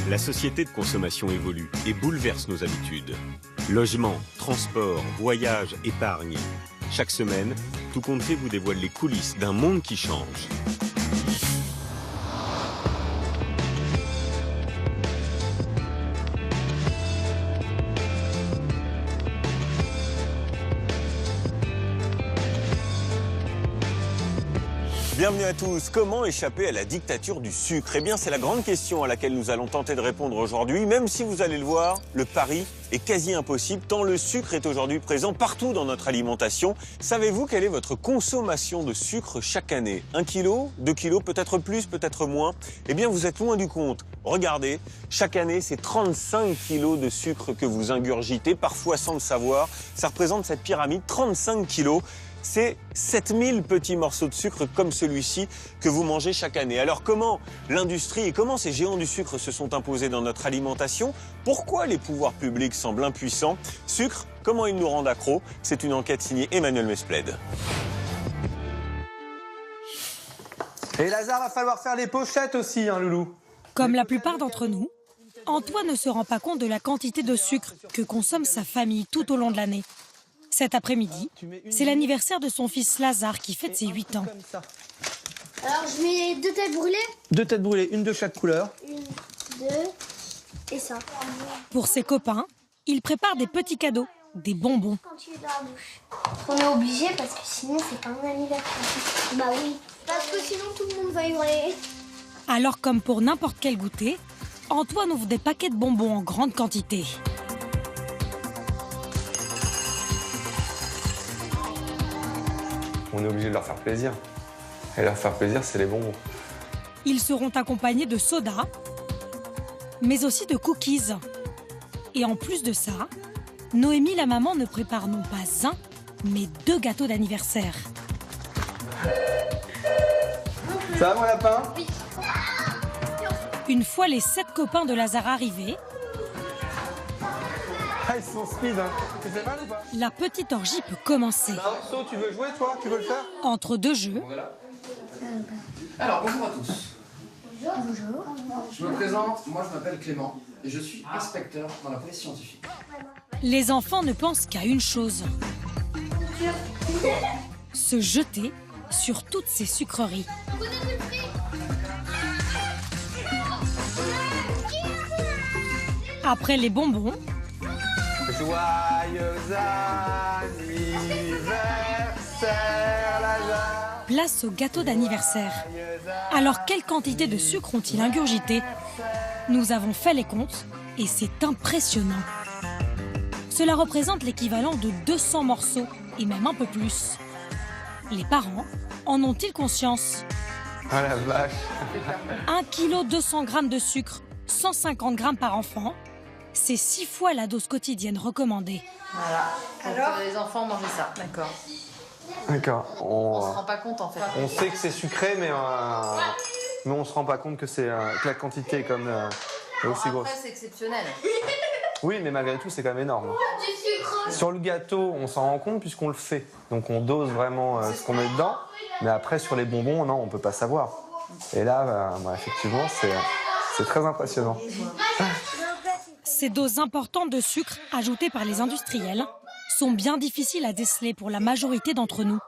La société de consommation évolue et bouleverse nos habitudes. Logement, transport, voyage, épargne. Chaque semaine, Tout compte fait vous dévoile les coulisses d'un monde qui change. Bienvenue à tous. Comment échapper à la dictature du sucre? Eh bien, c'est la grande question à laquelle nous allons tenter de répondre aujourd'hui. Même si vous allez le voir, le pari est quasi impossible tant le sucre est aujourd'hui présent partout dans notre alimentation. Savez-vous quelle est votre consommation de sucre chaque année? 1 kg, 2 kg, peut-être plus, peut-être moins? Eh bien, vous êtes loin du compte. Regardez, chaque année, c'est 35 kg de sucre que vous ingurgitez, parfois sans le savoir. Ça représente cette pyramide, 35 kg. C'est 7000 petits morceaux de sucre comme celui-ci que vous mangez chaque année. Alors comment l'industrie et comment ces géants du sucre se sont imposés dans notre alimentation? Pourquoi les pouvoirs publics semblent impuissants? Sucre, comment ils nous rendent accros? C'est une enquête signée Emmanuel Mesplède. Et Lazare, va falloir faire les pochettes aussi, hein, Loulou. Comme la plupart d'entre nous, Antoine ne se rend pas compte de la quantité de sucre que consomme sa famille tout au long de l'année. Cet après-midi, c'est l'anniversaire de son fils Lazare qui fête ses 8 ans. Alors je mets 2 têtes brûlées. 2 têtes brûlées, une de chaque couleur. 1, 2 et ça. Pour ses copains, il prépare des petits cadeaux, des bonbons. Quand tu es dans la bouche. On est obligé parce que sinon c'est pas un anniversaire. Bah oui. Parce que sinon tout le monde va hurler. Alors comme pour n'importe quel goûter, Antoine ouvre des paquets de bonbons en grande quantité. On est obligé de leur faire plaisir. Et leur faire plaisir, c'est les bonbons. Ils seront accompagnés de soda, mais aussi de cookies. Et en plus de ça, Noémie, la maman, ne prépare non pas 1, mais 2 gâteaux d'anniversaire. Ça va, mon lapin? Oui. Une fois les 7 copains de Lazare arrivés, Ah, ils sont speed, hein. Tu fais mal ou pas? la petite orgie peut commencer. So, tu veux jouer, toi? Tu veux le faire? Entre 2 jeux, Alors, bonjour à tous. Bonjour. Je me présente, moi je m'appelle Clément et je suis inspecteur dans la police scientifique. les enfants ne pensent qu'à une chose. Se jeter sur toutes ces sucreries. Après les bonbons, Joyeux anniversaire, Lazare. place au gâteau d'anniversaire. Alors quelle quantité de sucre ont-ils ingurgité? Nous avons fait les comptes et c'est impressionnant. Cela représente l'équivalent de 200 morceaux et même un peu plus. Les parents en ont-ils conscience? Ah la vache. 1 kg 200 g de sucre, 150 g par enfant, c'est 6 fois la dose quotidienne recommandée. Voilà. Alors les enfants mangent ça, d'accord. D'accord. On se rend pas compte en fait. On sait que c'est sucré, mais on se rend pas compte que, que la quantité est comme aussi grosse. Après c'est exceptionnel. Oui, mais malgré tout, c'est quand même énorme. Du sucre. Sur le gâteau, on s'en rend compte puisqu'on le fait. Donc on dose vraiment ce qu'on met dedans. Mais après, sur les bonbons, non, on peut pas savoir. Et là, effectivement, c'est très impressionnant. Ces doses importantes de sucre ajoutées par les industriels sont bien difficiles à déceler pour la majorité d'entre nous.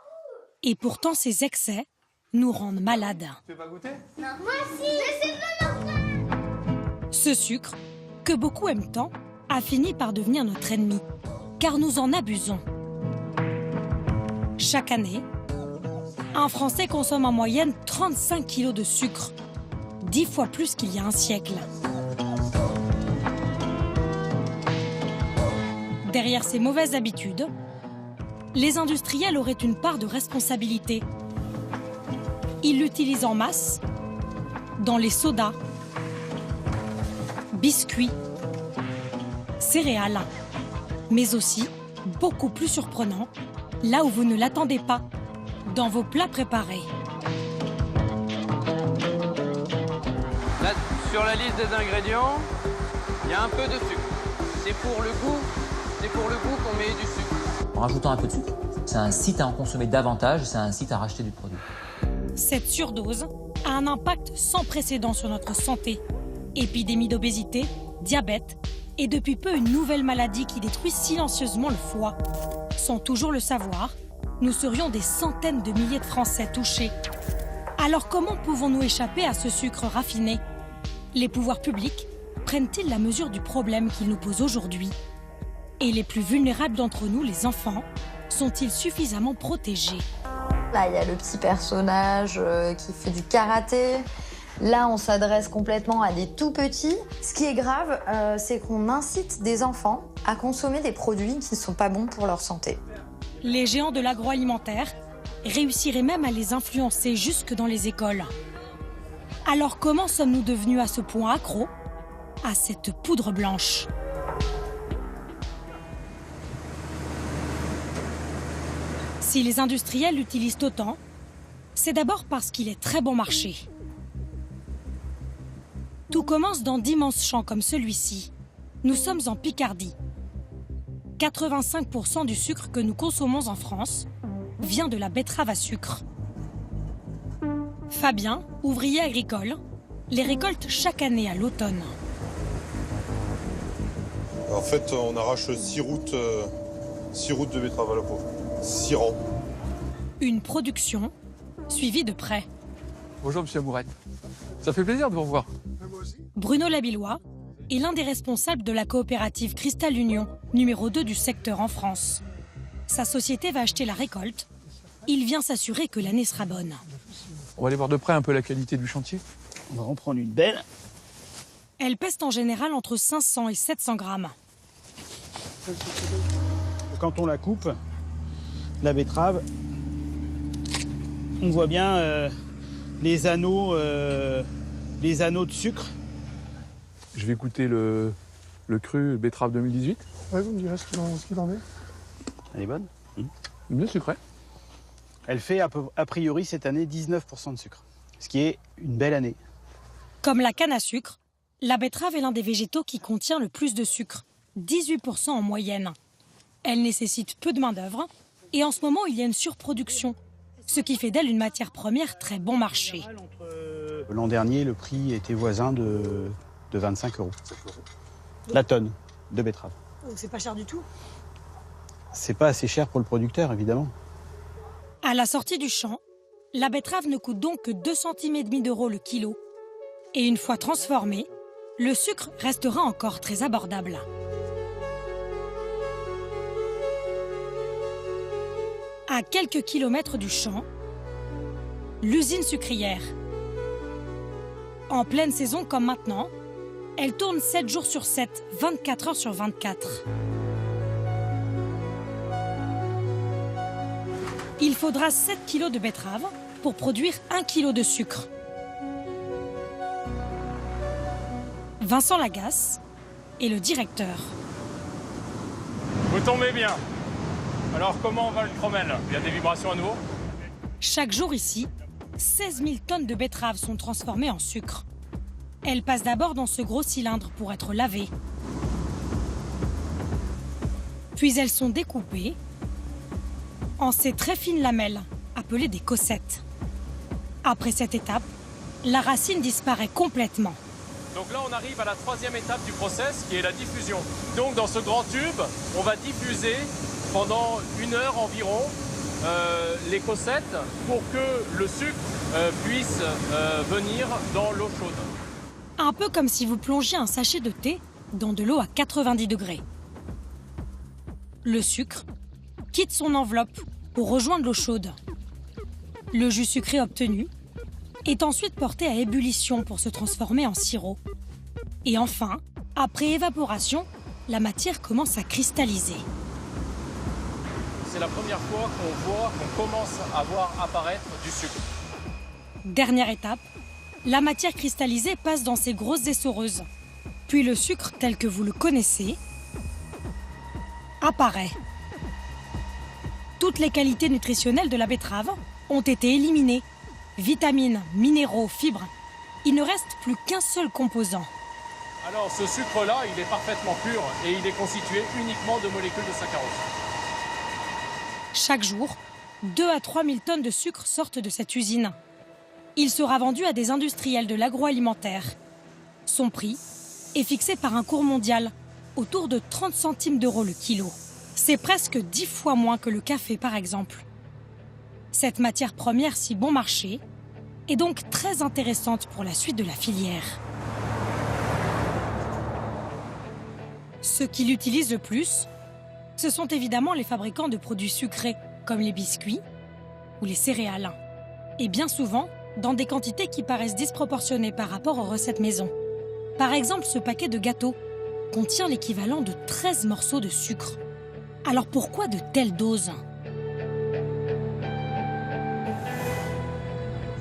Et pourtant, ces excès nous rendent malades. Tu veux pas goûter? Moi aussi. Ce sucre, que beaucoup aiment tant, a fini par devenir notre ennemi, car nous en abusons. Chaque année, un Français consomme en moyenne 35 kg de sucre, 10 fois plus qu'il y a un siècle. Derrière ces mauvaises habitudes, les industriels auraient une part de responsabilité. Ils l'utilisent en masse dans les sodas, biscuits, céréales, mais aussi, beaucoup plus surprenant, là où vous ne l'attendez pas, dans vos plats préparés. Là, sur la liste des ingrédients, il y a un peu de sucre. C'est pour le goût, c'est C'est pour le goût qu'on met du sucre. En rajoutant un peu de sucre, ça incite à en consommer davantage, ça incite à racheter du produit. Cette surdose a un impact sans précédent sur notre santé. Épidémie d'obésité, diabète et depuis peu une nouvelle maladie qui détruit silencieusement le foie. Sans toujours le savoir, nous serions des centaines de milliers de Français touchés. Alors comment pouvons-nous échapper à ce sucre raffiné? Les pouvoirs publics prennent-ils la mesure du problème qu'ils nous posent aujourd'hui? Et les plus vulnérables d'entre nous, les enfants, sont-ils suffisamment protégés? Là, il y a le petit personnage qui fait du karaté. Là, on s'adresse complètement à des tout petits. Ce qui est grave, c'est qu'on incite des enfants à consommer des produits qui ne sont pas bons pour leur santé. Les géants de l'agroalimentaire réussiraient même à les influencer jusque dans les écoles. Alors comment sommes-nous devenus à ce point accros à cette poudre blanche? Si les industriels l'utilisent autant, c'est d'abord parce qu'il est très bon marché. Tout commence dans d'immenses champs comme celui-ci. Nous sommes en Picardie. 85% du sucre que nous consommons en France vient de la betterave à sucre. Fabien, ouvrier agricole, les récolte chaque année à l'automne. En fait, on arrache 6 routes de betterave à la peau. 6 rangs. Une production suivie de près. Bonjour, monsieur Amourette. Ça fait plaisir de vous revoir. Bruno Labillois est l'un des responsables de la coopérative Cristal Union, numéro 2 du secteur en France. Sa société va acheter la récolte. Il vient s'assurer que l'année sera bonne. On va aller voir de près un peu la qualité du chantier. On va en prendre une belle. Elle pèse en général entre 500 et 700 grammes. Quand on la coupe, la betterave, on voit bien les anneaux de sucre. Je vais goûter le cru betterave 2018. Ouais, vous me direz ce qu'il en est. Elle est bonne. Bien sucré. Elle fait a priori cette année 19% de sucre, ce qui est une belle année. Comme la canne à sucre, la betterave est l'un des végétaux qui contient le plus de sucre, 18% en moyenne. Elle nécessite peu de main-d'œuvre et en ce moment il y a une surproduction, ce qui fait d'elle une matière première très bon marché. L'an dernier, le prix était voisin de 25 €. La tonne de betterave. C'est pas cher du tout. C'est pas assez cher pour le producteur, évidemment. À la sortie du champ, la betterave ne coûte donc que 2,5 centimes d'euros le kilo. Et une fois transformée, le sucre restera encore très abordable. À quelques kilomètres du champ, l'usine sucrière. En pleine saison comme maintenant, elle tourne 7 jours sur 7, 24 heures sur 24. Il faudra 7 kilos de betterave pour produire 1 kilo de sucre. Vincent Lagasse est le directeur. Vous tombez bien. Alors comment va le chromène? Il y a des vibrations à nouveau? Chaque jour ici, 16 000 tonnes de betteraves sont transformées en sucre. Elles passent d'abord dans ce gros cylindre pour être lavées. Puis elles sont découpées en ces très fines lamelles, appelées des cossettes. Après cette étape, la racine disparaît complètement. Donc là, on arrive à la 3e étape du process, qui est la diffusion. Donc dans ce grand tube, on va diffuser pendant 1 heure environ les cossettes pour que le sucre puisse venir dans l'eau chaude. Un peu comme si vous plongiez un sachet de thé dans de l'eau à 90 degrés. Le sucre quitte son enveloppe pour rejoindre l'eau chaude. Le jus sucré obtenu est ensuite porté à ébullition pour se transformer en sirop. Et enfin, après évaporation, la matière commence à cristalliser. C'est la première fois qu'on commence à voir apparaître du sucre. Dernière étape, la matière cristallisée passe dans ces grosses essoreuses. Puis le sucre tel que vous le connaissez apparaît. Toutes les qualités nutritionnelles de la betterave ont été éliminées. Vitamines, minéraux, fibres. Il ne reste plus qu'un seul composant. Alors ce sucre-là, il est parfaitement pur et il est constitué uniquement de molécules de saccharose. Chaque jour, 2 à 3 000 tonnes de sucre sortent de cette usine. Il sera vendu à des industriels de l'agroalimentaire. Son prix est fixé par un cours mondial, autour de 30 centimes d'euros le kilo. C'est presque 10 fois moins que le café, par exemple. Cette matière première si bon marché est donc très intéressante pour la suite de la filière. Ceux qui l'utilisent le plus, ce sont évidemment les fabricants de produits sucrés, comme les biscuits ou les céréales. Et bien souvent, dans des quantités qui paraissent disproportionnées par rapport aux recettes maison. Par exemple, ce paquet de gâteaux contient l'équivalent de 13 morceaux de sucre. Alors pourquoi de telles doses ?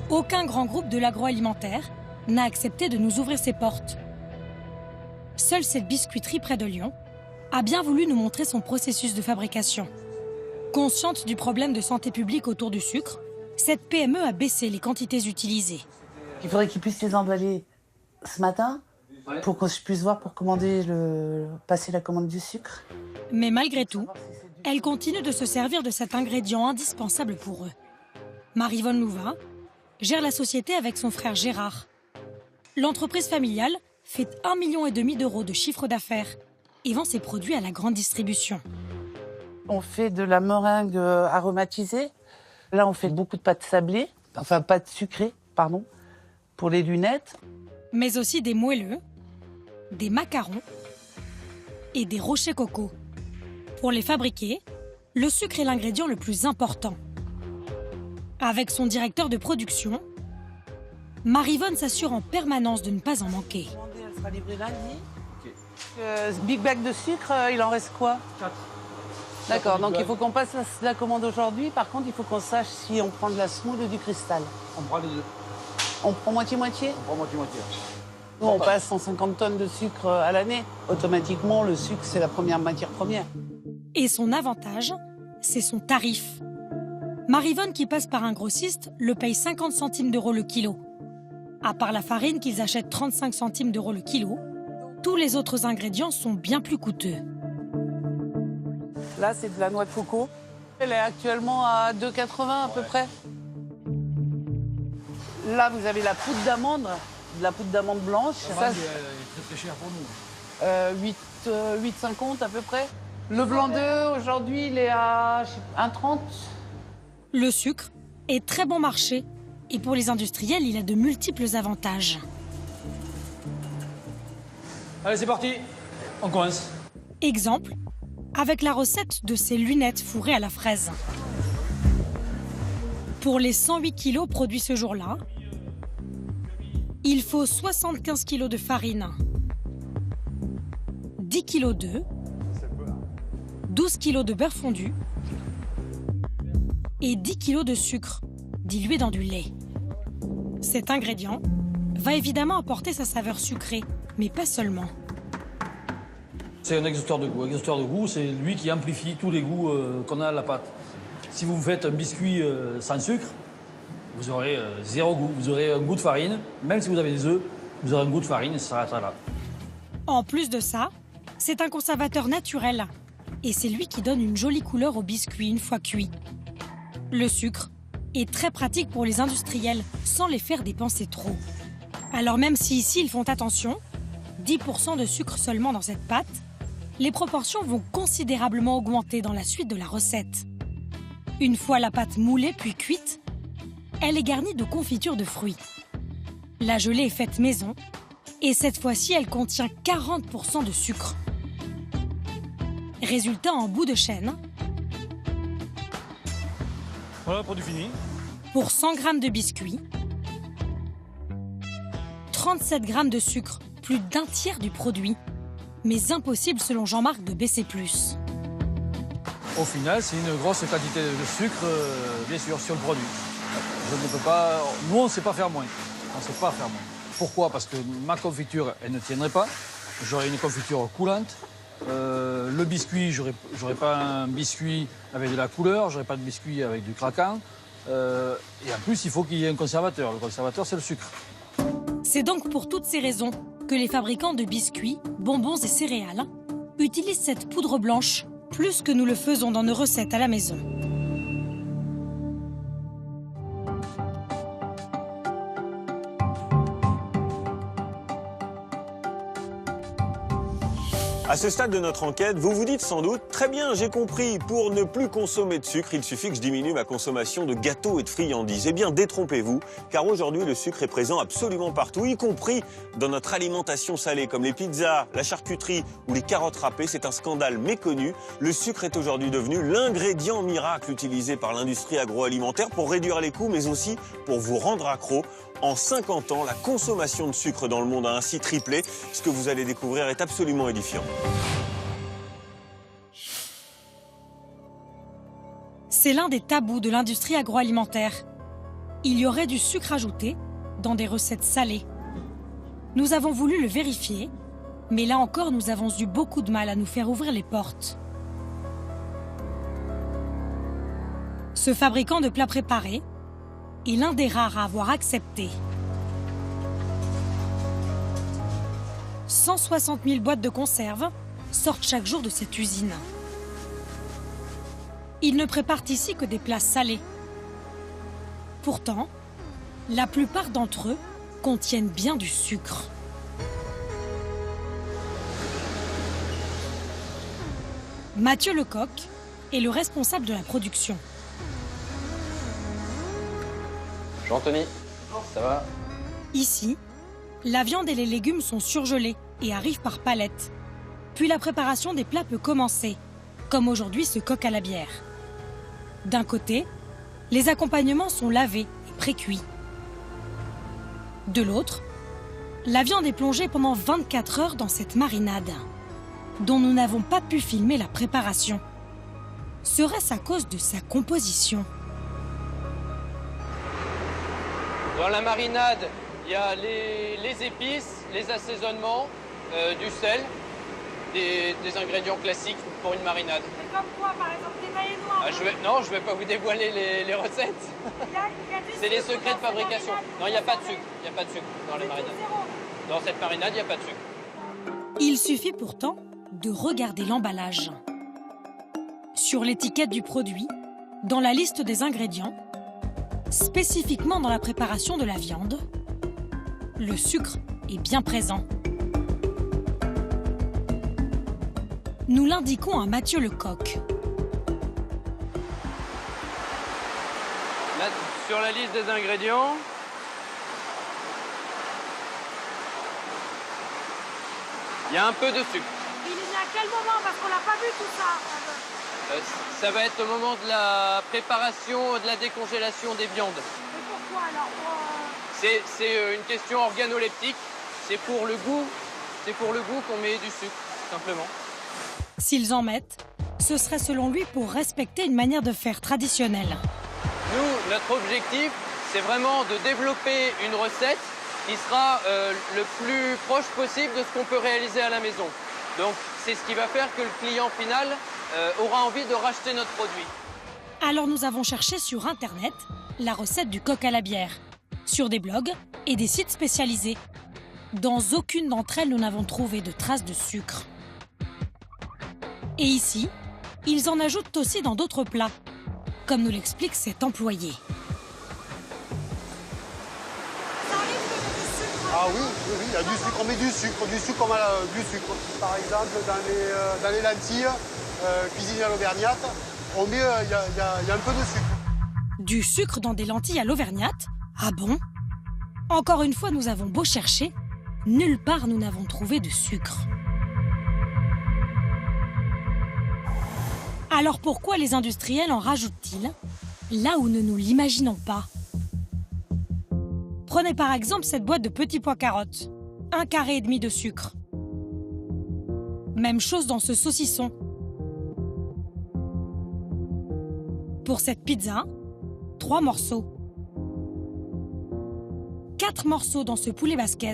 Aucun grand groupe de l'agroalimentaire n'a accepté de nous ouvrir ses portes. Seule cette biscuiterie près de Lyon a bien voulu nous montrer son processus de fabrication. Consciente du problème de santé publique autour du sucre, cette PME a baissé les quantités utilisées. Il faudrait qu'ils puissent les emballer ce matin pour qu'on puisse voir pour passer la commande du sucre. Mais malgré tout, elle continue de se servir de cet ingrédient indispensable pour eux. Marie-Vonne Louvain gère la société avec son frère Gérard. L'entreprise familiale fait 1,5 million d'euros de chiffre d'affaires et vend ses produits à la grande distribution. On fait de la meringue aromatisée. Là, on fait beaucoup de pâtes sablées, enfin pâtes sucrées, pardon, pour les lunettes. Mais aussi des moelleux, des macarons et des rochers coco. Pour les fabriquer, le sucre est l'ingrédient le plus important. Avec son directeur de production, Marie-Vonne s'assure en permanence de ne pas en manquer. Elle sera livrée lundi. Big bag de sucre, il en reste quoi ? 4. D'accord, donc il faut qu'on passe la commande aujourd'hui. Par contre, il faut qu'on sache si on prend de la semoule ou du cristal. On prend les deux. On prend moitié-moitié ? On prend moitié-moitié. Nous, on passe 150 tonnes de sucre à l'année. Automatiquement, le sucre, c'est la première matière première. Et son avantage, c'est son tarif. Marie-Vonne, qui passe par un grossiste, le paye 50 centimes d'euros le kilo. À part la farine qu'ils achètent 35 centimes d'euros le kilo, tous les autres ingrédients sont bien plus coûteux. Là, c'est de la noix de coco. Elle est actuellement à 2,80 à peu près. Là, vous avez la poudre d'amande, de la poudre d'amande blanche. Ça, c'est très très cher pour nous. 8,50 à peu près. Le blanc d'œuf, aujourd'hui, il est à 1,30. Le sucre est très bon marché et pour les industriels, il a de multiples avantages. Allez, c'est parti. On commence. Exemple, avec la recette de ces lunettes fourrées à la fraise. Pour les 108 kilos produits ce jour-là, il faut 75 kilos de farine, 10 kilos d'œufs, 12 kilos de beurre fondu et 10 kilos de sucre dilué dans du lait. Cet ingrédient va évidemment apporter sa saveur sucrée, mais pas seulement. C'est un exhausteur de goût. Un exhausteur de goût, c'est lui qui amplifie tous les goûts qu'on a à la pâte. Si vous faites un biscuit sans sucre, vous aurez zéro goût. Vous aurez un goût de farine. Même si vous avez des œufs, vous aurez un goût de farine et ça s'arrêtera là. En plus de ça, c'est un conservateur naturel. Et c'est lui qui donne une jolie couleur au biscuit une fois cuit. Le sucre est très pratique pour les industriels, sans les faire dépenser trop. Alors même si ici ils font attention, 10% de sucre seulement dans cette pâte, les proportions vont considérablement augmenter dans la suite de la recette. Une fois la pâte moulée puis cuite, elle est garnie de confiture de fruits. La gelée est faite maison et cette fois-ci, elle contient 40% de sucre. Résultat en bout de chaîne. Voilà, produit fini. Pour 100 g de biscuits, 37 g de sucre, plus d'un tiers du produit. Mais impossible selon Jean-Marc de baisser plus. Au final, c'est une grosse quantité de sucre, bien sûr, sur le produit. Je ne peux pas... Nous, on ne sait pas faire moins. On ne sait pas faire moins. Pourquoi ? Parce que ma confiture, elle ne tiendrait pas. J'aurais une confiture coulante. Le biscuit, j'aurais pas un biscuit avec de la couleur, j'aurais pas de biscuit avec du craquant. Et en plus, il faut qu'il y ait un conservateur. Le conservateur, c'est le sucre. C'est donc pour toutes ces raisons que les fabricants de biscuits, bonbons et céréales utilisent cette poudre blanche plus que nous le faisons dans nos recettes à la maison. À ce stade de notre enquête, vous vous dites sans doute « Très bien, j'ai compris, pour ne plus consommer de sucre, il suffit que je diminue ma consommation de gâteaux et de friandises. » Eh bien, détrompez-vous, car aujourd'hui, le sucre est présent absolument partout, y compris dans notre alimentation salée, comme les pizzas, la charcuterie ou les carottes râpées. C'est un scandale méconnu. Le sucre est aujourd'hui devenu l'ingrédient miracle utilisé par l'industrie agroalimentaire pour réduire les coûts, mais aussi pour vous rendre accro. En 50 ans, la consommation de sucre dans le monde a ainsi triplé. Ce que vous allez découvrir est absolument édifiant. C'est l'un des tabous de l'industrie agroalimentaire. Il y aurait du sucre ajouté dans des recettes salées. Nous avons voulu le vérifier, mais là encore, nous avons eu beaucoup de mal à nous faire ouvrir les portes. Ce fabricant de plats préparés est l'un des rares à avoir accepté. 160 000 boîtes de conserve sortent chaque jour de cette usine. Ils ne préparent ici que des plats salés. Pourtant, la plupart d'entre eux contiennent bien du sucre. Mathieu Lecoq est le responsable de la production. Jean-Anthony, ça va? Ici, la viande et les légumes sont surgelés et arrivent par palettes. Puis la préparation des plats peut commencer, comme aujourd'hui ce coq à la bière. D'un côté, les accompagnements sont lavés et pré-cuits. De l'autre, la viande est plongée pendant 24 heures dans cette marinade, dont nous n'avons pas pu filmer la préparation. Serait-ce à cause de sa composition? Dans la marinade, il y a les épices, les assaisonnements, du sel, des ingrédients classiques pour une marinade. C'est comme quoi, par exemple, détaillez-nous Non, je ne vais pas vous dévoiler les recettes. C'est les secrets de fabrication. Non, il n'y a pas de sucre. Il n'y a pas de sucre dans la marinade. Dans cette marinade, il n'y a pas de sucre. Il suffit pourtant de regarder l'emballage. Sur l'étiquette du produit, dans la liste des ingrédients, spécifiquement dans la préparation de la viande, le sucre est bien présent. Nous l'indiquons à Mathieu Lecoq. Là, sur la liste des ingrédients, il y a un peu de sucre. Il est à quel moment? Parce qu'on n'a pas vu tout ça. Ça va être au moment de la préparation, de la décongélation des viandes. Et pourquoi alors? C'est une question organoleptique. C'est pour le goût qu'on met du sucre, simplement. S'ils en mettent, ce serait selon lui pour respecter une manière de faire traditionnelle. Nous, notre objectif, c'est vraiment de développer une recette qui sera le plus proche possible de ce qu'on peut réaliser à la maison. Donc, c'est ce qui va faire que le client final aura envie de racheter notre produit. Alors nous avons cherché sur Internet la recette du coq à la bière, sur des blogs et des sites spécialisés. Dans aucune d'entre elles, nous n'avons trouvé de traces de sucre. Et ici, ils en ajoutent aussi dans d'autres plats, comme nous l'explique cet employé. Ah oui, il y a du sucre, on met du sucre comme du sucre. Par exemple, dans les lentilles cuisinées à l'auvergnate, il y a un peu de sucre. Du sucre dans des lentilles à l'auvergnate? Ah bon? Encore une fois, nous avons beau chercher, nulle part nous n'avons trouvé de sucre. Alors pourquoi les industriels en rajoutent-ils là où ne nous l'imaginons pas? Prenez par exemple cette boîte de petits pois carottes, 1,5 carré de sucre. Même chose dans ce saucisson. Pour cette pizza, 3 morceaux. 4 morceaux dans ce poulet basquez.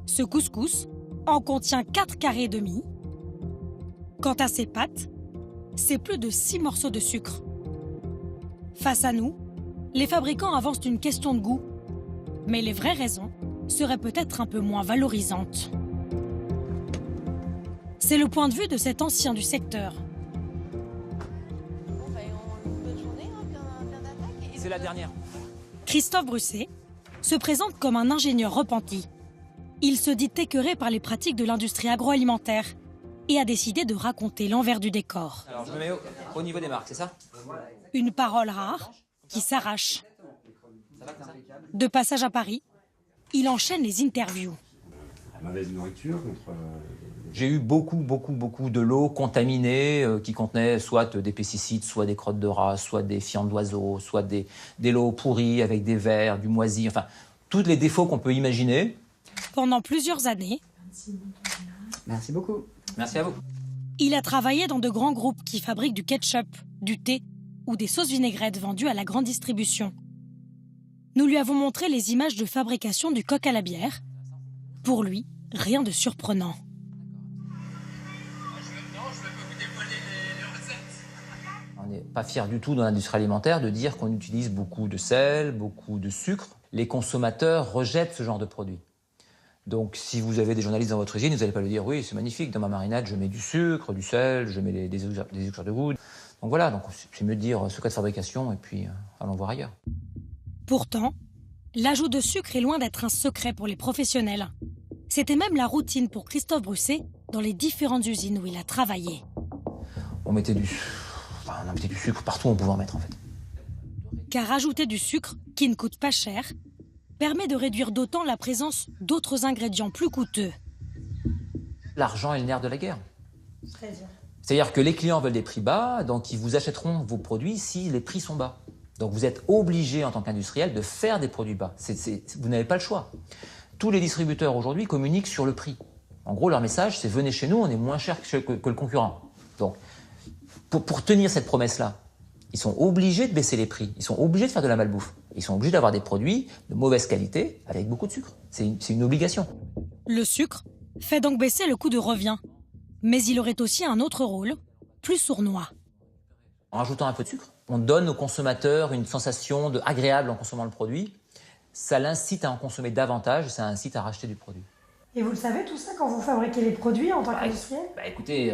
Ce couscous en contient 4,5 carrés. Quant à ces pâtes, c'est plus de 6 morceaux de sucre. Face à nous, les fabricants avancent une question de goût. Mais les vraies raisons serait peut-être un peu moins valorisante. C'est le point de vue de cet ancien du secteur. C'est la dernière. Christophe Brusset se présente comme un ingénieur repenti. Il se dit écœuré par les pratiques de l'industrie agroalimentaire et a décidé de raconter l'envers du décor. Alors je me mets au niveau des marques, c'est ça? Une parole rare qui s'arrache. De passage à Paris, il enchaîne les interviews. La mauvaise nourriture contre... J'ai eu beaucoup de lots contaminés qui contenaient soit des pesticides, soit des crottes de rats, soit des fientes d'oiseaux, soit des lots pourris avec des vers, du moisi, enfin, tous les défauts qu'on peut imaginer. Pendant plusieurs années, Merci beaucoup. Merci à vous. il a travaillé dans de grands groupes qui fabriquent du ketchup, du thé ou des sauces vinaigrettes vendues à la grande distribution. Nous lui avons montré les images de fabrication du coq à la bière. Pour lui, rien de surprenant. On n'est pas fiers du tout dans l'industrie alimentaire de dire qu'on utilise beaucoup de sel, beaucoup de sucre. Les consommateurs rejettent ce genre de produits. Donc si vous avez des journalistes dans votre usine, vous n'allez pas lui dire « oui, c'est magnifique, dans ma marinade, je mets du sucre, du sel, je mets des éclairs de goût ». Donc voilà, donc c'est mieux de dire secret de fabrication et puis allons voir ailleurs. Pourtant, l'ajout de sucre est loin d'être un secret pour les professionnels. C'était même la routine pour Christophe Brusset dans les différentes usines où il a travaillé. On mettait du sucre partout où on pouvait en mettre en fait. Car ajouter du sucre, qui ne coûte pas cher, permet de réduire d'autant la présence d'autres ingrédients plus coûteux. L'argent est le nerf de la guerre. C'est-à-dire que les clients veulent des prix bas, donc ils vous achèteront vos produits si les prix sont bas. Donc vous êtes obligé en tant qu'industriel de faire des produits bas. Vous n'avez pas le choix. Tous les distributeurs aujourd'hui communiquent sur le prix. En gros, leur message, c'est venez chez nous, on est moins cher que le concurrent. Donc, pour tenir cette promesse-là, ils sont obligés de baisser les prix. Ils sont obligés de faire de la malbouffe. Ils sont obligés d'avoir des produits de mauvaise qualité avec beaucoup de sucre. C'est une obligation. Le sucre fait donc baisser le coût de revient. Mais il aurait aussi un autre rôle, plus sournois. En rajoutant un peu de sucre, on donne aux consommateurs une sensation agréable en consommant le produit. Ça l'incite à en consommer davantage, ça incite à racheter du produit. Et vous le savez tout ça quand vous fabriquez les produits en tant qu'industriel ? Écoutez,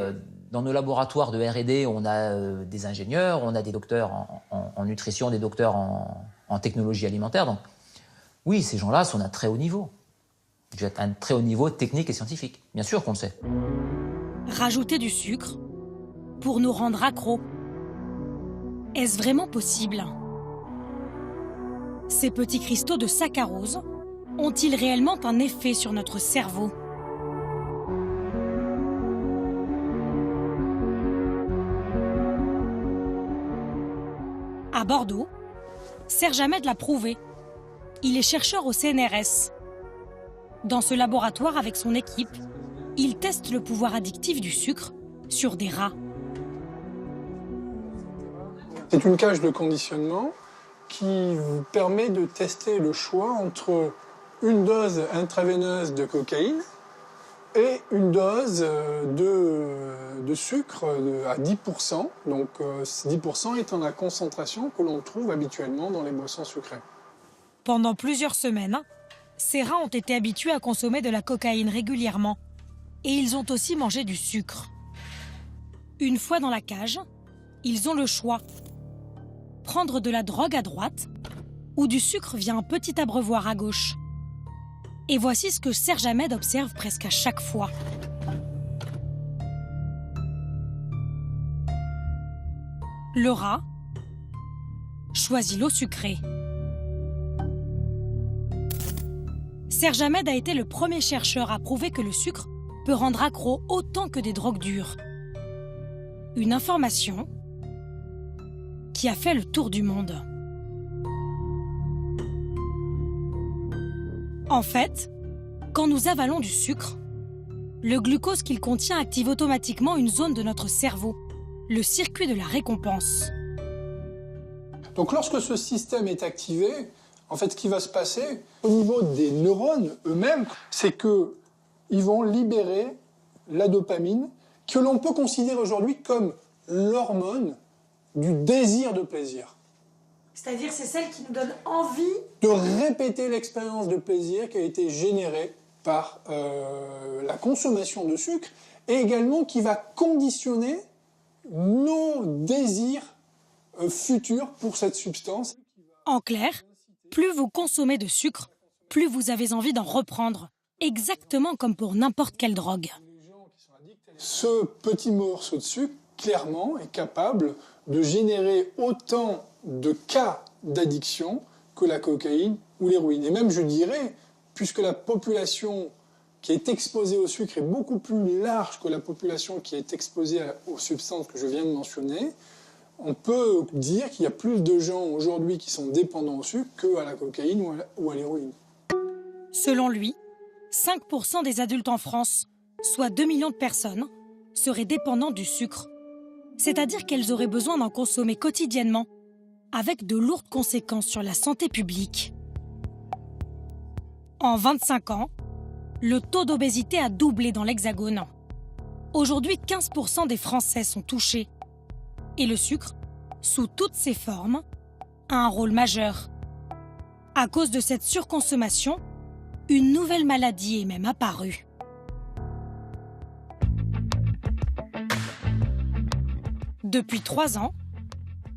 dans nos laboratoires de R&D, on a des ingénieurs, on a des docteurs en nutrition, des docteurs en technologie alimentaire. Donc, oui, ces gens-là sont d'un très haut niveau. Un très haut niveau technique et scientifique. Bien sûr qu'on le sait. Rajouter du sucre pour nous rendre accros. Est-ce vraiment possible ? Ces petits cristaux de saccharose ont-ils réellement un effet sur notre cerveau ? À Bordeaux, Serge Ahmed l'a prouvé. Il est chercheur au CNRS. Dans ce laboratoire, avec son équipe, il teste le pouvoir addictif du sucre sur des rats. C'est une cage de conditionnement qui vous permet de tester le choix entre une dose intraveineuse de cocaïne et une dose de sucre à 10%. Donc 10% étant la concentration que l'on trouve habituellement dans les boissons sucrées. Pendant plusieurs semaines, ces rats ont été habitués à consommer de la cocaïne régulièrement. Et ils ont aussi mangé du sucre. Une fois dans la cage, ils ont le choix. Prendre de la drogue à droite ou du sucre via un petit abreuvoir à gauche. Et voici ce que Serge Ahmed observe presque à chaque fois. Le rat choisit l'eau sucrée. Serge Ahmed a été le premier chercheur à prouver que le sucre peut rendre accro autant que des drogues dures. Une information qui a fait le tour du monde. En fait, quand nous avalons du sucre, le glucose qu'il contient active automatiquement une zone de notre cerveau, le circuit de la récompense. Donc lorsque ce système est activé, en fait ce qui va se passer au niveau des neurones eux-mêmes, c'est qu'ils vont libérer la dopamine, que l'on peut considérer aujourd'hui comme l'hormone du désir de plaisir. C'est-à-dire c'est celle qui nous donne envie de répéter l'expérience de plaisir qui a été générée par la consommation de sucre et également qui va conditionner nos désirs futurs pour cette substance. En clair, plus vous consommez de sucre, plus vous avez envie d'en reprendre. Exactement comme pour n'importe quelle drogue. Ce petit morceau de sucre, clairement, est capable de générer autant de cas d'addiction que la cocaïne ou l'héroïne. Et même, je dirais, puisque la population qui est exposée au sucre est beaucoup plus large que la population qui est exposée aux substances que je viens de mentionner, on peut dire qu'il y a plus de gens aujourd'hui qui sont dépendants au sucre qu'à la cocaïne ou à l'héroïne. Selon lui, 5% des adultes en France, soit 2 millions de personnes, seraient dépendants du sucre. C'est-à-dire qu'elles auraient besoin d'en consommer quotidiennement, avec de lourdes conséquences sur la santé publique. En 25 ans, le taux d'obésité a doublé dans l'Hexagone. Aujourd'hui, 15% des Français sont touchés. Et le sucre, sous toutes ses formes, a un rôle majeur. À cause de cette surconsommation, une nouvelle maladie est même apparue. Depuis 3 ans,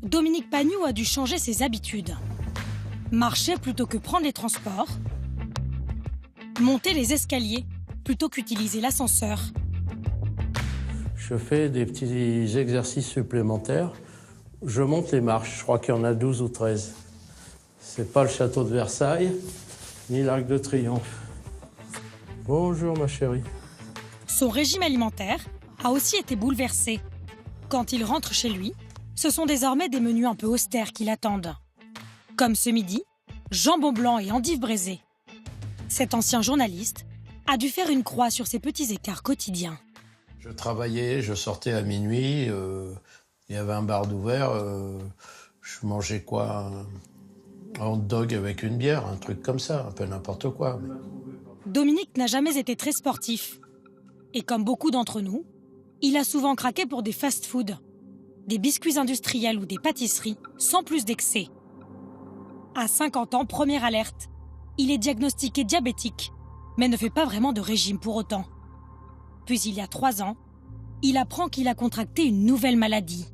Dominique Pagnoux a dû changer ses habitudes. Marcher plutôt que prendre les transports, monter les escaliers plutôt qu'utiliser l'ascenseur. Je fais des petits exercices supplémentaires. Je monte les marches, je crois qu'il y en a 12 ou 13. C'est pas le château de Versailles, ni l'Arc de Triomphe. Bonjour ma chérie. Son régime alimentaire a aussi été bouleversé. Quand il rentre chez lui, ce sont désormais des menus un peu austères qui l'attendent. Comme ce midi, jambon blanc et endives braisées. Cet ancien journaliste a dû faire une croix sur ses petits écarts quotidiens. Je travaillais, je sortais à minuit, il y avait un bar d'ouvert, je mangeais quoi? Un hot dog avec une bière, un truc comme ça, un peu n'importe quoi. Dominique n'a jamais été très sportif. Et comme beaucoup d'entre nous, il a souvent craqué pour des fast-foods, des biscuits industriels ou des pâtisseries, sans plus d'excès. À 50 ans, première alerte, il est diagnostiqué diabétique, mais ne fait pas vraiment de régime pour autant. Puis il y a 3 ans, il apprend qu'il a contracté une nouvelle maladie.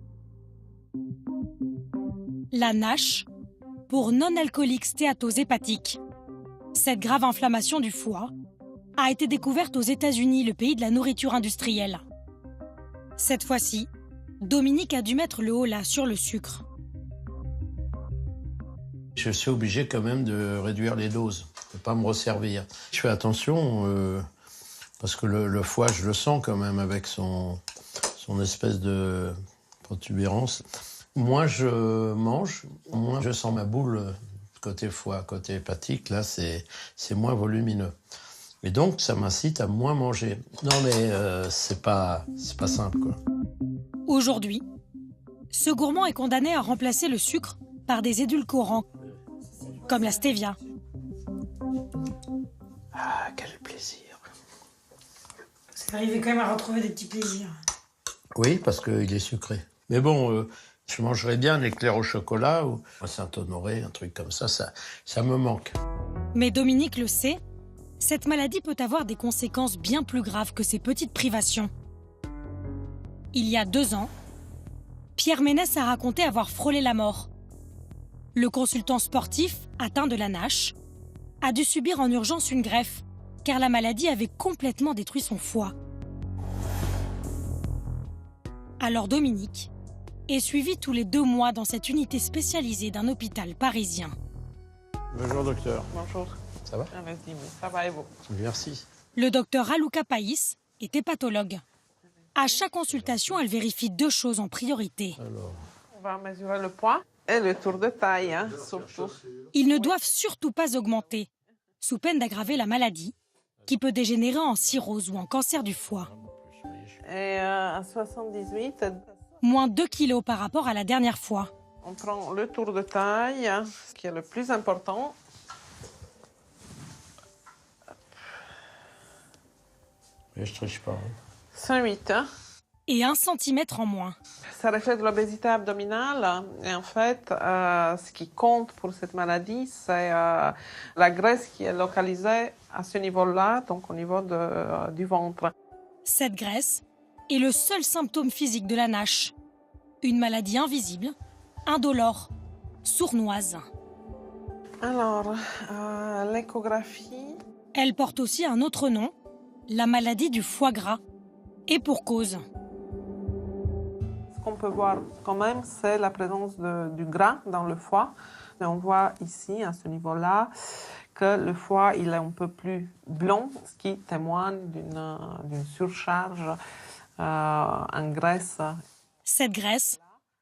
La NASH, pour non-alcoolique stéatose hépatique. Cette grave inflammation du foie a été découverte aux États-Unis, le pays de la nourriture industrielle. Cette fois-ci, Dominique a dû mettre le holà sur le sucre. Je suis obligé quand même de réduire les doses, de ne pas me resservir. Je fais attention parce que le foie, je le sens quand même avec son espèce de protubérance. Moins je mange, moins je sens ma boule côté foie, côté hépatique. Là, c'est moins volumineux. Et donc, ça m'incite à moins manger. Non, mais c'est pas simple, quoi. Aujourd'hui, ce gourmand est condamné à remplacer le sucre par des édulcorants, comme la stevia. Ah, quel plaisir. C'est arrivé quand même à retrouver des petits plaisirs. Oui, parce qu'il est sucré. Mais bon, je mangerais bien un éclair au chocolat ou un Saint-Honoré, un truc comme ça, ça me manque. Mais Dominique le sait, cette maladie peut avoir des conséquences bien plus graves que ces petites privations. Il y a 2 ans, Pierre Ménès a raconté avoir frôlé la mort. Le consultant sportif, atteint de la NASH, a dû subir en urgence une greffe, car la maladie avait complètement détruit son foie. Alors Dominique est suivi tous les 2 mois dans cette unité spécialisée d'un hôpital parisien. Bonjour docteur. Bonjour. Ça va? Ça va et vous? Merci. Le docteur Ralouka Païs est hépatologue. À chaque consultation, elle vérifie 2 choses en priorité. On va mesurer le poids et le tour de taille, surtout. Ils ne doivent surtout pas augmenter, sous peine d'aggraver la maladie, qui peut dégénérer en cirrhose ou en cancer du foie. Et à 78... Moins 2 kilos par rapport à la dernière fois. On prend le tour de taille, ce qui est le plus important. Mais je triche pas. 108, et 1 centimètre en moins. Ça reflète l'obésité abdominale. Et en fait, ce qui compte pour cette maladie, c'est la graisse qui est localisée à ce niveau-là, donc au niveau du ventre. Cette graisse est le seul symptôme physique de la NASH. Une maladie invisible, indolore, sournoise. Alors, l'échographie. Elle porte aussi un autre nom, la maladie du foie gras. Et pour cause. Ce qu'on peut voir quand même, c'est la présence du gras dans le foie. Et on voit ici, à ce niveau-là, que le foie il est un peu plus blanc, ce qui témoigne d'une surcharge en graisse. Cette graisse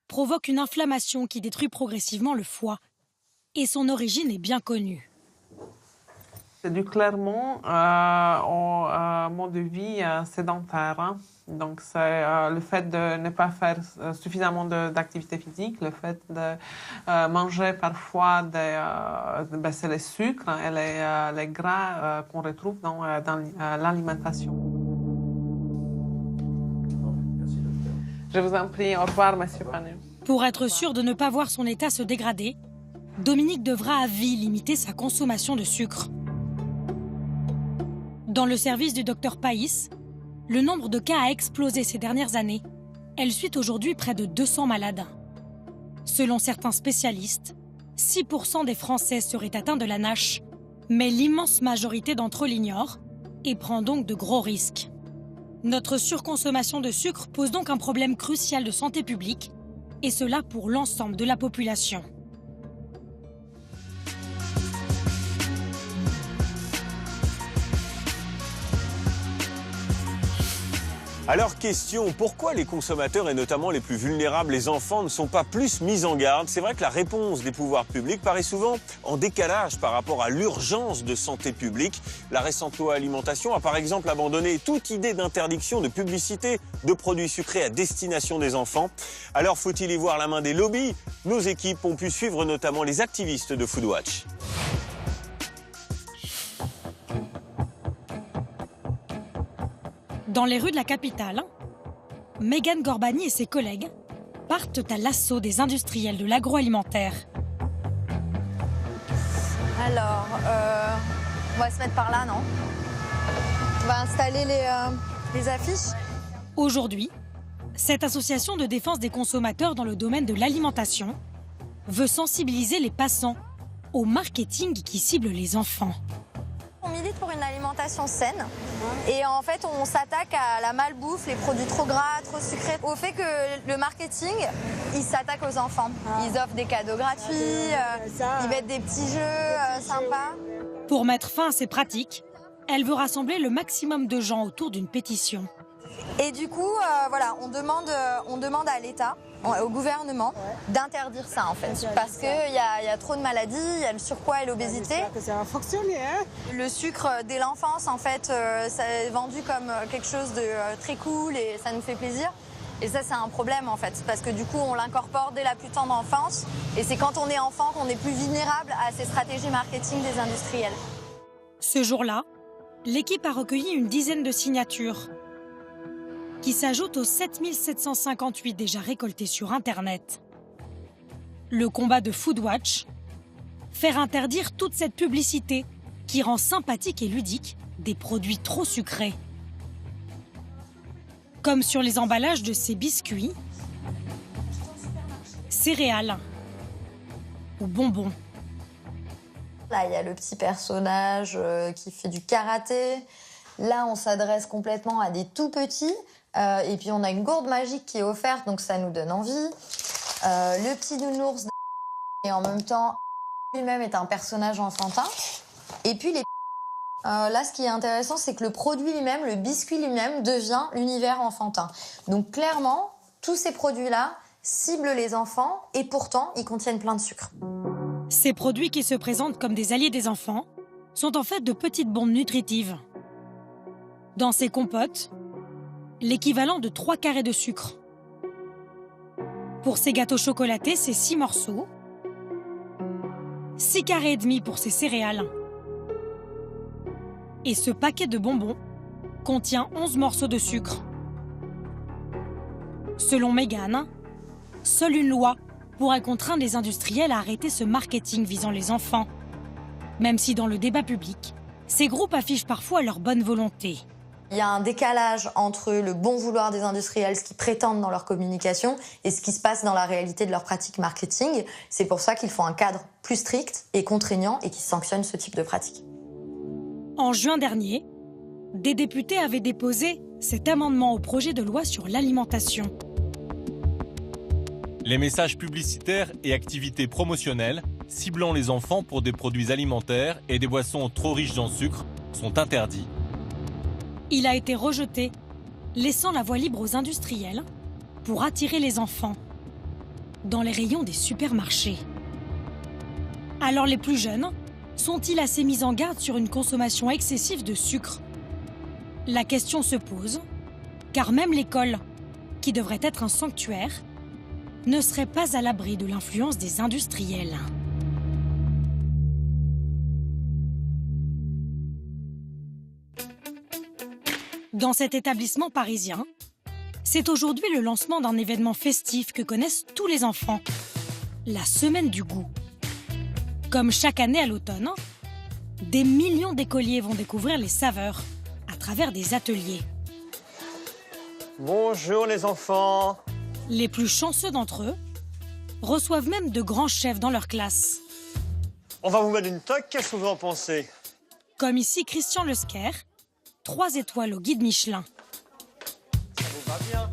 provoque une inflammation qui détruit progressivement le foie. Et son origine est bien connue. C'est dû clairement au mode de vie sédentaire. Hein. Donc, c'est le fait de ne pas faire suffisamment d'activité physique, le fait de manger parfois c'est les sucres et les gras qu'on retrouve dans l'alimentation. Je vous en prie, au revoir, monsieur Panu. Pour être sûr de ne pas voir son état se dégrader, Dominique devra à vie limiter sa consommation de sucre. Dans le service du docteur Païs, le nombre de cas a explosé ces dernières années. Elle suit aujourd'hui près de 200 malades. Selon certains spécialistes, 6% des Français seraient atteints de la NASH, mais l'immense majorité d'entre eux l'ignorent et prend donc de gros risques. Notre surconsommation de sucre pose donc un problème crucial de santé publique, et cela pour l'ensemble de la population. Alors question, pourquoi les consommateurs et notamment les plus vulnérables, les enfants, ne sont pas plus mis en garde? C'est vrai que la réponse des pouvoirs publics paraît souvent en décalage par rapport à l'urgence de santé publique. La récente loi alimentation a par exemple abandonné toute idée d'interdiction de publicité de produits sucrés à destination des enfants. Alors faut-il y voir la main des lobbies? Nos équipes ont pu suivre notamment les activistes de Foodwatch. Dans les rues de la capitale, Mégane Gorbani et ses collègues partent à l'assaut des industriels de l'agroalimentaire. Alors, on va se mettre par là, non? On va installer les affiches. Aujourd'hui, cette association de défense des consommateurs dans le domaine de l'alimentation veut sensibiliser les passants au marketing qui cible les enfants. On milite pour une alimentation saine et en fait on s'attaque à la malbouffe, les produits trop gras, trop sucrés, au fait que le marketing il s'attaque aux enfants. Ils offrent des cadeaux gratuits, ils mettent des petits jeux sympas. Pour mettre fin à ces pratiques, elle veut rassembler le maximum de gens autour d'une pétition. Et du coup, voilà, on demande à l'État, au gouvernement, d'interdire ça en fait. Parce qu'il y a trop de maladies, il y a le surpoids et l'obésité. Ça va fonctionner, hein? Le sucre dès l'enfance, en fait, ça est vendu comme quelque chose de très cool et ça nous fait plaisir. Et ça, c'est un problème en fait, parce que du coup, on l'incorpore dès la plus tendre enfance. Et c'est quand on est enfant qu'on est plus vulnérable à ces stratégies marketing des industriels. Ce jour-là, l'équipe a recueilli une dizaine de signatures qui s'ajoutent aux 7758 déjà récoltés sur Internet. Le combat de Foodwatch, faire interdire toute cette publicité qui rend sympathique et ludique des produits trop sucrés. Comme sur les emballages de ces biscuits, céréales ou bonbons. Là, il y a le petit personnage qui fait du karaté. Là, on s'adresse complètement à des tout petits. Et puis, on a une gourde magique qui est offerte, donc ça nous donne envie. Le petit nounours et en même temps, lui-même est un personnage enfantin. Et puis, là, ce qui est intéressant, c'est que le produit lui-même, le biscuit lui-même, devient l'univers enfantin. Donc, clairement, tous ces produits-là ciblent les enfants et pourtant, ils contiennent plein de sucre. Ces produits qui se présentent comme des alliés des enfants sont en fait de petites bombes nutritives. Dans ces compotes, l'équivalent de 3 carrés de sucre. Pour ces gâteaux chocolatés, c'est 6 morceaux. 6 carrés et demi pour ces céréales. Et ce paquet de bonbons contient 11 morceaux de sucre. Selon Mégane, seule une loi pourrait contraindre les industriels à arrêter ce marketing visant les enfants. Même si dans le débat public, ces groupes affichent parfois leur bonne volonté. Il y a un décalage entre le bon vouloir des industriels, ce qu'ils prétendent dans leur communication, et ce qui se passe dans la réalité de leur pratique marketing. C'est pour ça qu'il faut un cadre plus strict et contraignant et qui sanctionne ce type de pratique. En juin dernier, des députés avaient déposé cet amendement au projet de loi sur l'alimentation. Les messages publicitaires et activités promotionnelles ciblant les enfants pour des produits alimentaires et des boissons trop riches en sucre sont interdits. Il a été rejeté, laissant la voie libre aux industriels pour attirer les enfants dans les rayons des supermarchés. Alors les plus jeunes sont-ils assez mis en garde sur une consommation excessive de sucre? La question se pose, car même l'école, qui devrait être un sanctuaire, ne serait pas à l'abri de l'influence des industriels. Dans cet établissement parisien, c'est aujourd'hui le lancement d'un événement festif que connaissent tous les enfants, la Semaine du goût. Comme chaque année à l'automne, des millions d'écoliers vont découvrir les saveurs à travers des ateliers. Bonjour les enfants. Les plus chanceux d'entre eux reçoivent même de grands chefs dans leur classe. On va vous mettre une toque, qu'est-ce que vous en pensez? Comme ici Christian Lesquer, 3 étoiles au guide Michelin. Ça vous va bien?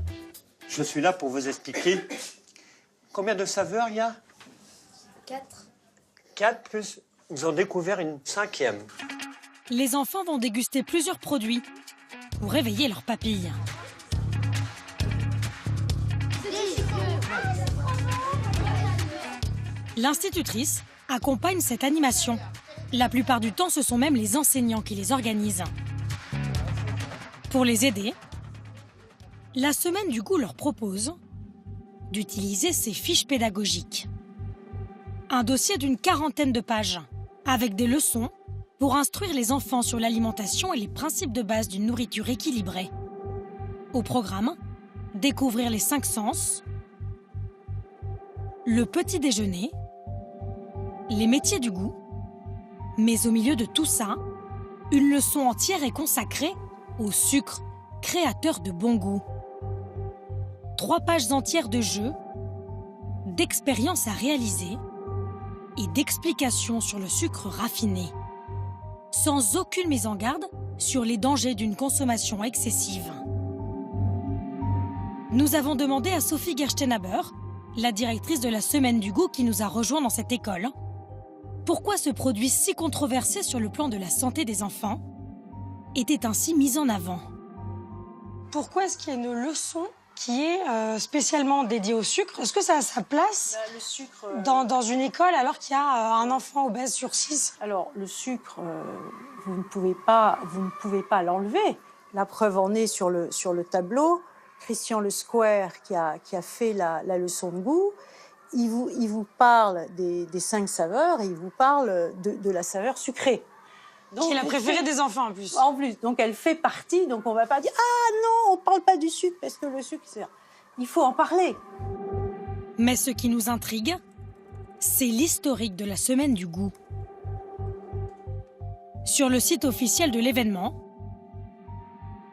Je suis là pour vous expliquer combien de saveurs il y a? 4. 4 plus, ils ont découvert une 5e. Les enfants vont déguster plusieurs produits pour réveiller leurs papilles. L'institutrice accompagne cette animation. La plupart du temps, ce sont même les enseignants qui les organisent. Pour les aider, la Semaine du goût leur propose d'utiliser ces fiches pédagogiques. Un dossier d'une 40aine de pages, avec des leçons pour instruire les enfants sur l'alimentation et les principes de base d'une nourriture équilibrée. Au programme, découvrir les 5 sens, le petit déjeuner, les métiers du goût, mais au milieu de tout ça, une leçon entière est consacrée au sucre, créateur de bon goût. 3 pages entières de jeux, d'expériences à réaliser et d'explications sur le sucre raffiné, sans aucune mise en garde sur les dangers d'une consommation excessive. Nous avons demandé à Sophie Gerstenhaber, la directrice de la Semaine du goût qui nous a rejoints dans cette école, pourquoi ce produit si controversé sur le plan de la santé des enfants était ainsi mis en avant. Pourquoi est-ce qu'il y a une leçon qui est spécialement dédiée au sucre? Est-ce que ça a sa place le sucre, dans une école alors qu'il y a un enfant obèse sur 6? Alors, le sucre, vous ne pouvez pas l'enlever. La preuve en est sur le tableau. Christian Lesquer, qui a fait la leçon de goût, il vous parle des 5 saveurs et il vous parle de la saveur sucrée. Donc, qui est la préférée des enfants en plus. En plus, donc elle fait partie, donc on ne va pas dire « Ah non, on ne parle pas du sucre, parce que le sucre, il faut en parler ». Mais ce qui nous intrigue, c'est l'historique de la Semaine du goût. Sur le site officiel de l'événement,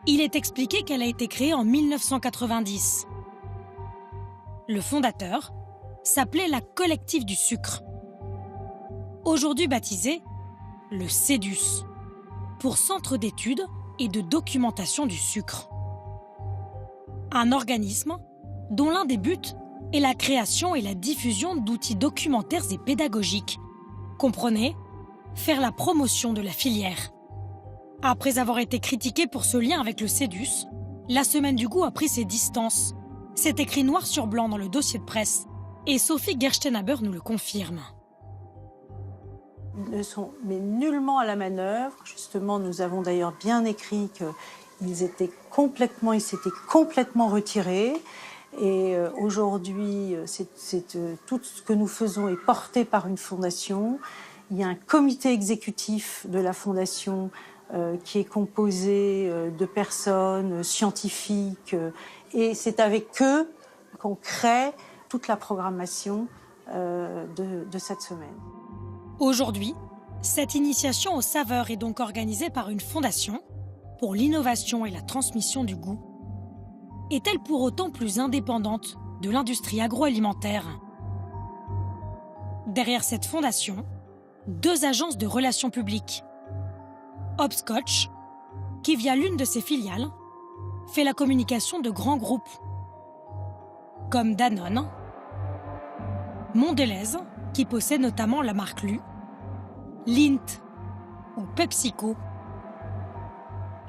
il est expliqué qu'elle a été créée en 1990. Le fondateur s'appelait la Collective du sucre. Aujourd'hui baptisé le CEDUS, pour Centre d'études et de documentation du sucre. Un organisme dont l'un des buts est la création et la diffusion d'outils documentaires et pédagogiques. Comprenez, faire la promotion de la filière. Après avoir été critiqué pour ce lien avec le CEDUS, la Semaine du goût a pris ses distances. C'est écrit noir sur blanc dans le dossier de presse. Et Sophie Gerstenhaber nous le confirme. Ils ne sont mais nullement à la manœuvre. Justement, nous avons d'ailleurs bien écrit qu'ils s'étaient complètement retirés. Et aujourd'hui, tout ce que nous faisons est porté par une fondation. Il y a un comité exécutif de la fondation qui est composé de personnes scientifiques. Et c'est avec eux qu'on crée toute la programmation de cette semaine. Aujourd'hui, cette initiation aux saveurs est donc organisée par une fondation pour l'innovation et la transmission du goût. Est-elle pour autant plus indépendante de l'industrie agroalimentaire? Derrière cette fondation, 2 agences de relations publiques. Hopscotch, qui via l'une de ses filiales, fait la communication de grands groupes, comme Danone, Mondelez, qui possède notamment la marque Lu, Lindt ou PepsiCo.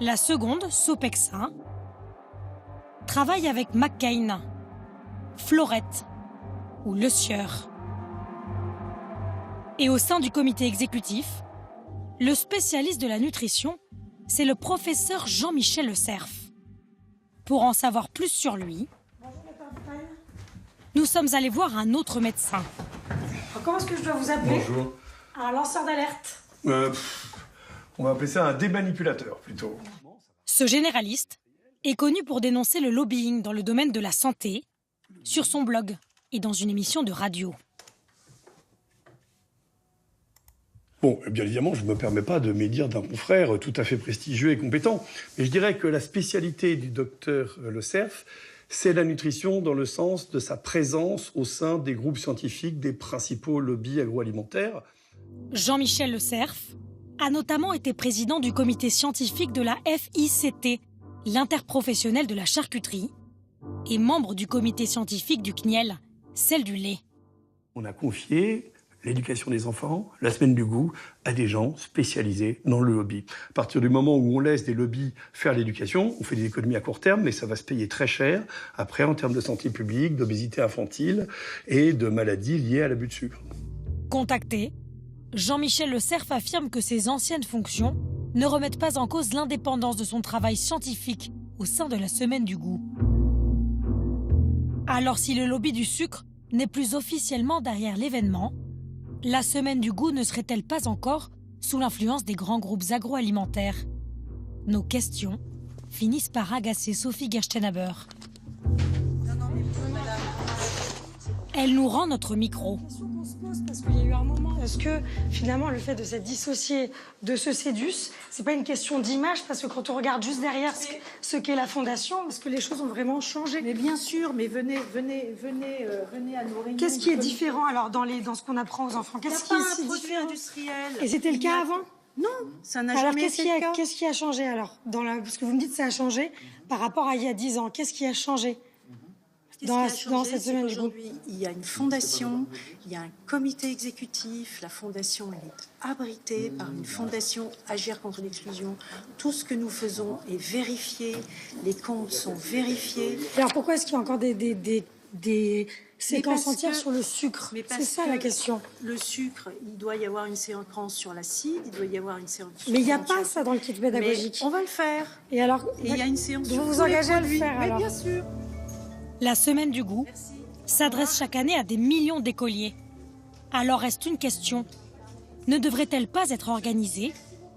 La seconde, Sopexin, travaille avec McCain, Florette ou Le Sieur. Et au sein du comité exécutif, le spécialiste de la nutrition, c'est le professeur Jean-Michel Le Cerf. Pour en savoir plus sur lui, nous sommes allés voir un autre médecin. Comment est-ce que je dois vous appeler? Bonjour. Un lanceur d'alerte. On va appeler ça un démanipulateur, plutôt. Ce généraliste est connu pour dénoncer le lobbying dans le domaine de la santé, sur son blog et dans une émission de radio. Bon, bien évidemment, je ne me permets pas de médire d'un confrère tout à fait prestigieux et compétent. Mais je dirais que la spécialité du docteur Le Cerf, c'est la nutrition dans le sens de sa présence au sein des groupes scientifiques des principaux lobbies agroalimentaires. Jean-Michel Le Cerf a notamment été président du comité scientifique de la FICT, l'interprofessionnelle de la charcuterie, et membre du comité scientifique du CNIEL, celle du lait. On a confié l'éducation des enfants, la semaine du goût, à des gens spécialisés dans le lobby. À partir du moment où on laisse des lobbies faire l'éducation, on fait des économies à court terme, mais ça va se payer très cher après en termes de santé publique, d'obésité infantile et de maladies liées à l'abus de sucre. Contacté, Jean-Michel Le Cerf affirme que ses anciennes fonctions ne remettent pas en cause l'indépendance de son travail scientifique au sein de la semaine du goût. Alors si le lobby du sucre n'est plus officiellement derrière l'événement, la semaine du goût ne serait-elle pas encore sous l'influence des grands groupes agroalimentaires? Nos questions finissent par agacer Sophie Gerstenhaber. Elle nous rend notre micro. Parce qu'il y a eu un moment, est-ce que finalement le fait de s'être dissocié de ce CEDUS, c'est pas une question d'image, parce que quand on regarde juste derrière ce qu'est la fondation, parce que les choses ont vraiment changé. Mais bien sûr, mais venez à nos réunions. Qu'est-ce qui est différent alors dans ce qu'on apprend aux enfants? Qu'est-ce qui est si différent industriel? Et c'était le cas avant? Non, ça n'a alors, jamais été le cas. Qu'est-ce qui a changé alors parce que vous me dites que ça a changé par rapport à il y a 10 ans. Qu'est-ce qui a changé? Dans cette semaine du goût. Aujourd'hui, il y a une fondation, il y a un comité exécutif, la fondation elle est abritée par une fondation Agir contre l'exclusion. Tout ce que nous faisons est vérifié, les comptes sont vérifiés. Et alors pourquoi est-ce qu'il y a encore des séquences entières sur le sucre? C'est ça la question. Le sucre, il doit y avoir une séquence sur l'acide, il doit y avoir une séquence. Mais il n'y a pas ça dans le kit pédagogique. Mais on va le faire. Et alors, il y a une séance. Vous vous engagez à le faire alors? Mais bien sûr. La semaine du goût s'adresse chaque année à des millions d'écoliers. Alors reste une question. Ne devrait-elle pas être organisée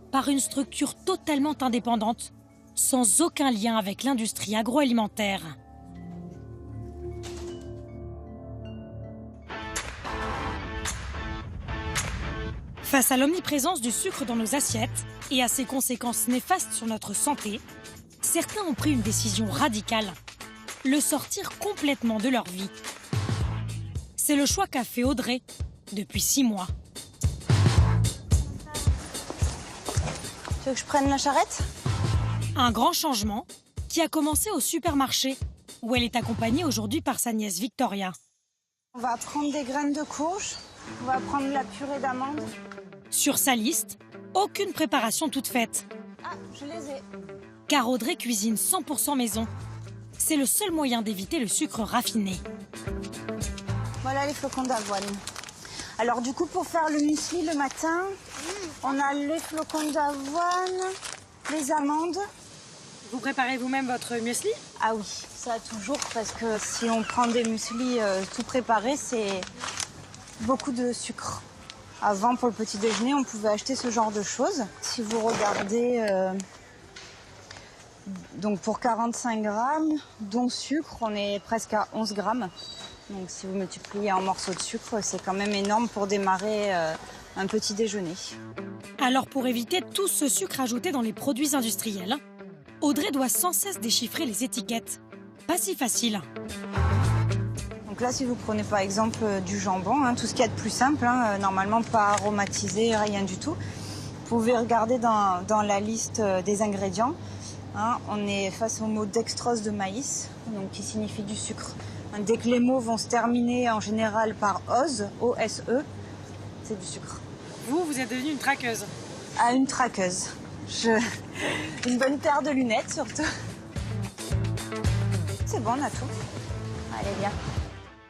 par une structure totalement indépendante, sans aucun lien avec l'industrie agroalimentaire? Face à l'omniprésence du sucre dans nos assiettes et à ses conséquences néfastes sur notre santé, certains ont pris une décision radicale. Le sortir complètement de leur vie. C'est le choix qu'a fait Audrey depuis 6 mois. Tu veux que je prenne la charrette? Un grand changement qui a commencé au supermarché, où elle est accompagnée aujourd'hui par sa nièce Victoria. On va prendre des graines de courge, on va prendre la purée d'amande. Sur sa liste, aucune préparation toute faite. Ah, je les ai. Car Audrey cuisine 100% maison. C'est le seul moyen d'éviter le sucre raffiné. Voilà les flocons d'avoine. Alors du coup, pour faire le muesli le matin, on a les flocons d'avoine, les amandes. Vous préparez vous-même votre muesli? Ah oui, ça toujours, parce que si on prend des mueslis tout préparés, c'est beaucoup de sucre. Avant, pour le petit déjeuner, on pouvait acheter ce genre de choses. Si vous regardez Donc pour 45 grammes, dont sucre, on est presque à 11 grammes. Donc si vous multipliez en morceaux de sucre, c'est quand même énorme pour démarrer un petit déjeuner. Alors pour éviter tout ce sucre ajouté dans les produits industriels, Audrey doit sans cesse déchiffrer les étiquettes. Pas si facile. Donc là, si vous prenez par exemple du jambon, tout ce qu'il y a de plus simple, normalement pas aromatisé, rien du tout. Vous pouvez regarder dans la liste des ingrédients. On est face au mot dextrose de maïs, donc qui signifie du sucre. Dès que les mots vont se terminer en général par ose, O-S-E, c'est du sucre. Vous êtes devenue une traqueuse. Ah, une traqueuse. Une bonne paire de lunettes surtout. C'est bon, on a tout. Allez, bien.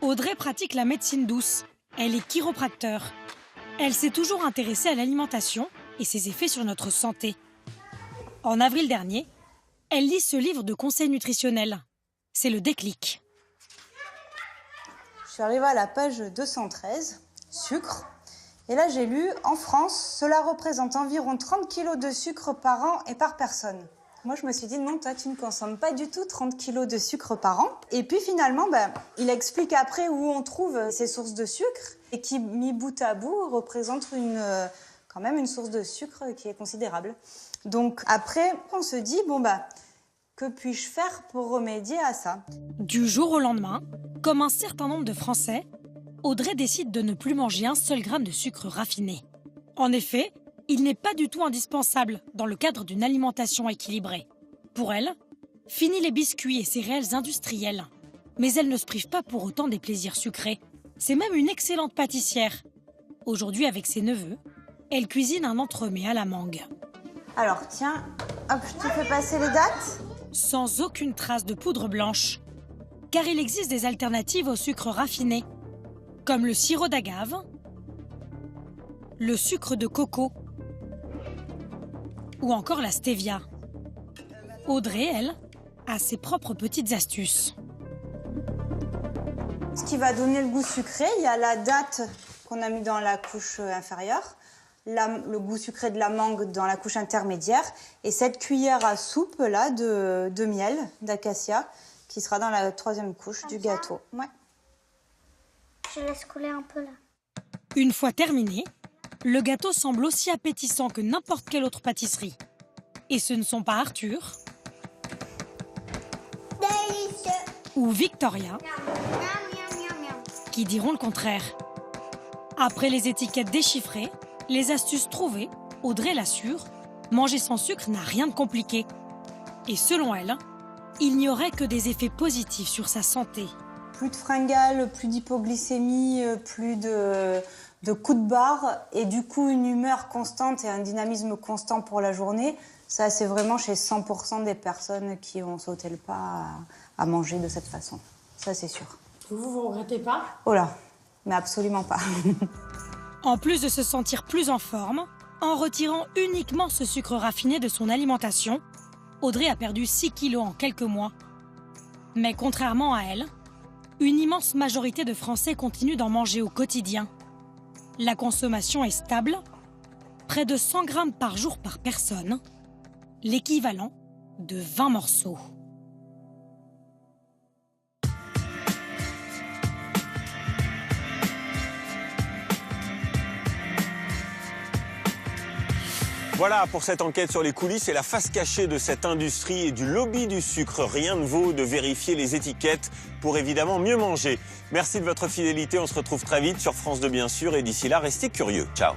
Audrey pratique la médecine douce. Elle est chiropracteur. Elle s'est toujours intéressée à l'alimentation et ses effets sur notre santé. En avril dernier, elle lit ce livre de conseils nutritionnels. C'est le déclic. Je suis arrivée à la page 213, sucre. Et là, j'ai lu, en France, cela représente environ 30 kilos de sucre par an et par personne. Moi, je me suis dit, non, toi, tu ne consommes pas du tout 30 kilos de sucre par an. Et puis, finalement, il explique après où on trouve ces sources de sucre et qui, mis bout à bout, représente quand même une source de sucre qui est considérable. Donc, après, on se dit, que puis-je faire pour remédier à ça? Du jour au lendemain, comme un certain nombre de Français, Audrey décide de ne plus manger un seul gramme de sucre raffiné. En effet, il n'est pas du tout indispensable dans le cadre d'une alimentation équilibrée. Pour elle, fini les biscuits et céréales industrielles. Mais elle ne se prive pas pour autant des plaisirs sucrés. C'est même une excellente pâtissière. Aujourd'hui, avec ses neveux, elle cuisine un entremets à la mangue. Alors, tiens, hop, je te fais passer les dates. Sans aucune trace de poudre blanche. Car il existe des alternatives au sucre raffiné, comme le sirop d'agave, le sucre de coco ou encore la stevia. Audrey, elle, a ses propres petites astuces. Ce qui va donner le goût sucré, il y a la date qu'on a mis dans la couche inférieure, le goût sucré de la mangue dans la couche intermédiaire et cette cuillère à soupe là de miel d'acacia qui sera dans la 3e couche du gâteau. Ouais. Je laisse couler un peu là. Une fois terminé, le gâteau semble aussi appétissant que n'importe quelle autre pâtisserie. Et ce ne sont pas Arthur ou Victoria qui diront le contraire. Après les étiquettes déchiffrées, les astuces trouvées, Audrey l'assure, manger sans sucre n'a rien de compliqué. Et selon elle, il n'y aurait que des effets positifs sur sa santé. Plus de fringales, plus d'hypoglycémie, plus de coups de barre et du coup une humeur constante et un dynamisme constant pour la journée. Ça, c'est vraiment chez 100% des personnes qui ont sauté le pas à manger de cette façon. Ça, c'est sûr. Vous regrettez pas? Oh là, mais absolument pas. En plus de se sentir plus en forme, en retirant uniquement ce sucre raffiné de son alimentation, Audrey a perdu 6 kilos en quelques mois. Mais contrairement à elle, une immense majorité de Français continuent d'en manger au quotidien. La consommation est stable, près de 100 grammes par jour par personne, l'équivalent de 20 morceaux. Voilà pour cette enquête sur les coulisses et la face cachée de cette industrie et du lobby du sucre. Rien ne vaut de vérifier les étiquettes pour évidemment mieux manger. Merci de votre fidélité, on se retrouve très vite sur France 2 bien sûr et d'ici là, restez curieux. Ciao.